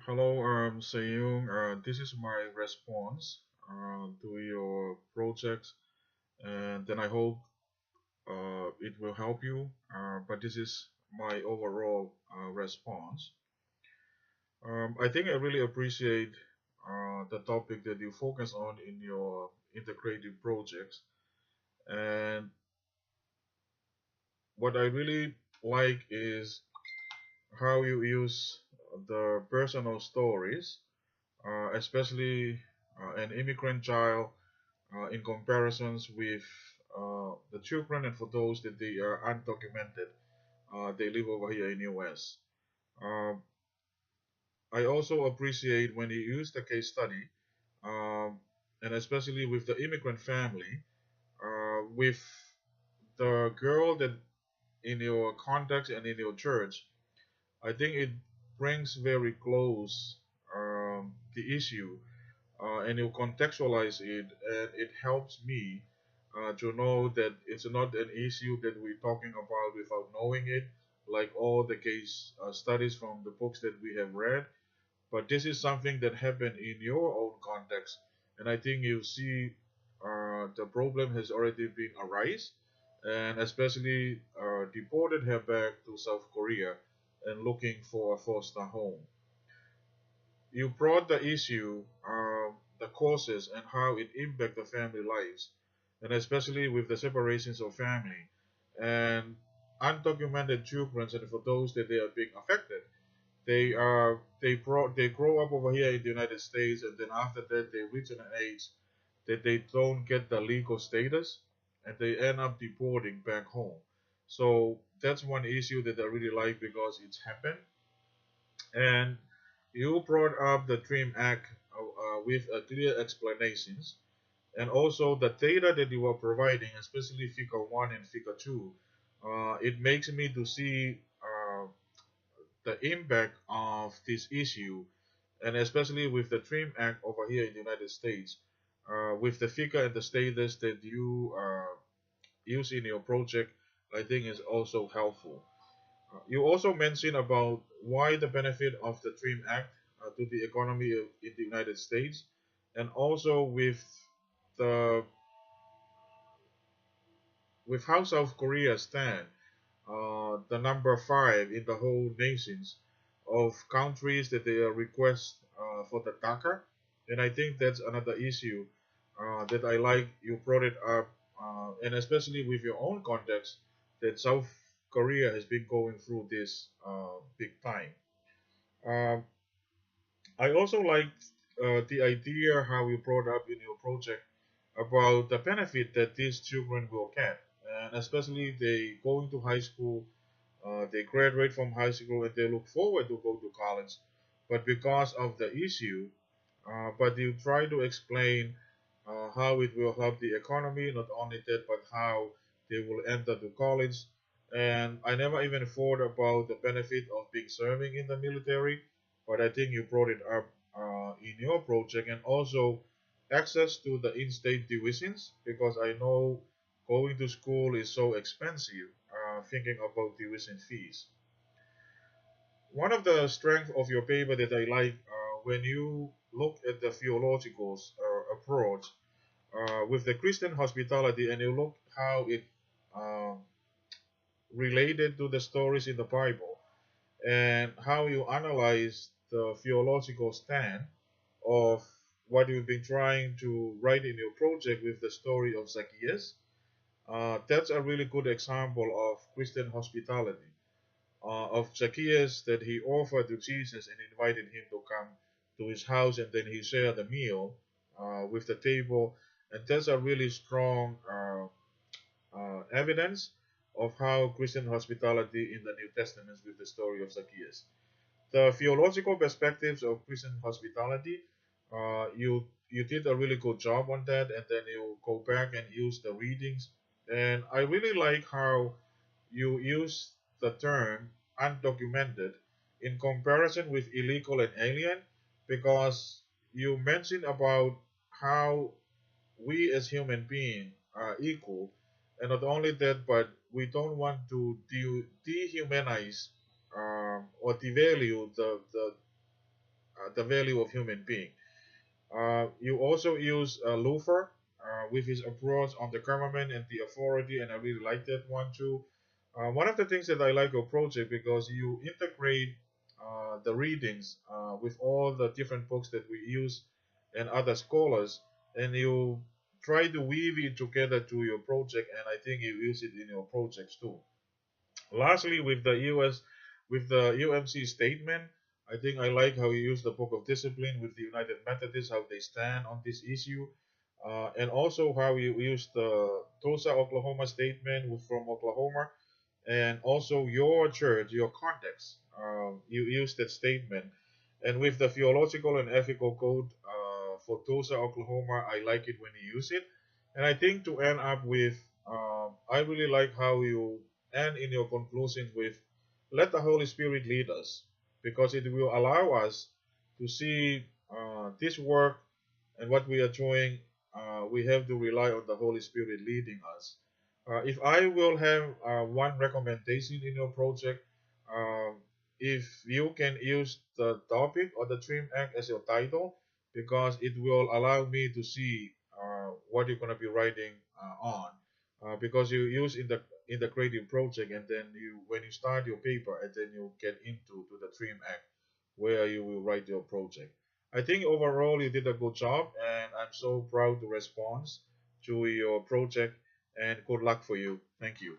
Hello, Seyung. This is my response to your project, and then I hope it will help you. But this is my overall response. I think I really appreciate the topic that you focus on in your integrative projects, and what I really like is how you use the personal stories, especially an immigrant child in comparisons with the children, and for those that they are undocumented, they live over here in US. Um, I also appreciate when you use the case study, um, and especially with the immigrant family, with the girl that in your context and in your church. I think it brings very close the issue, and you contextualize it, and it helps me to know that it's not an issue that we're talking about without knowing it, like all the case studies from the books that we have read. But this is something that happened in your own context, and I think you see the problem has already been arise, and especially deported her back to South Korea and looking for a foster home. You brought the issue, the causes, and how it impact the family lives, and especially with the separations of family and undocumented children, and for those that they are being affected, they grow up over here in the United States, and then after that they reach an age that they don't get the legal status, and they end up deporting back home. So that's one issue that I really like because it's happened. And you brought up the Dream Act with clear explanations, and also the data that you are providing, especially Figure 1 and Figure 2. It makes me to see the impact of this issue, and especially with the Dream Act over here in the United States, with the figure and the status that you use in your project, I think is also helpful. You also mentioned about why the benefit of the Dream Act to the economy in the United States, and also the with how South Korea stand, the number five in the whole nations of countries that they request for the DACA, and I think that's another issue that I like you brought it up, and especially with your own context that South Korea has been going through this big time. Um, I also liked the idea how you brought up in your project about the benefit that these children will get, and especially they going to high school, they graduate from high school and they look forward to go to college, but because of the issue, but you try to explain how it will help the economy, not only that, but how they will enter to college. And I never even thought about the benefit of being serving in the military, but I think you brought it up in your project, and also access to the in-state tuitions, because I know going to school is so expensive. Thinking about tuition fees, one of the strengths of your paper that I like, when you look at the theological approach with the Christian hospitality, and you look how it uh, related to the stories in the Bible, and how you analyze the theological stand of what you've been trying to write in your project with the story of Zacchaeus. That's a really good example of Christian hospitality, of Zacchaeus, that he offered to Jesus and invited him to come to his house, and then he shared the meal with the table. And that's a really strong evidence of how Christian hospitality in the New Testament with the story of Zacchaeus. The theological perspectives of Christian hospitality, you did a really good job on that, and then you go back and use the readings. And I really like how you use the term undocumented in comparison with illegal and alien, because you mentioned about how we as human beings are equal, and not only that, but we don't want to dehumanize or devalue the value of human being. You also use Luther with his approach on the government and the authority, and I really like that one too. One of the things that I like your project because you integrate the readings with all the different books that we use and other scholars, and you try to weave it together to your project, and I think you use it in your projects too. Lastly, with the with the UMC statement, I think I like how you use the Book of Discipline with the United Methodists, how they stand on this issue, and also how you use the Tulsa, Oklahoma statement from Oklahoma, and also your church, your context. You use that statement, and with the theological and ethical code for Tulsa, Oklahoma, I like it when you use it. And I think to end up with, I really like how you end in your conclusion with, let the Holy Spirit lead us, because it will allow us to see this work and what we are doing, we have to rely on the Holy Spirit leading us. If I will have one recommendation in your project, um, if you can use the topic or the Dream Act as your title, because it will allow me to see what you're going to be writing on. Because you use in the creative project, and then you when you start your paper, and then you get into to the Dream Act where you will write your project. I think overall you did a good job, and I'm so proud to respond to your project. And good luck for you. Thank you.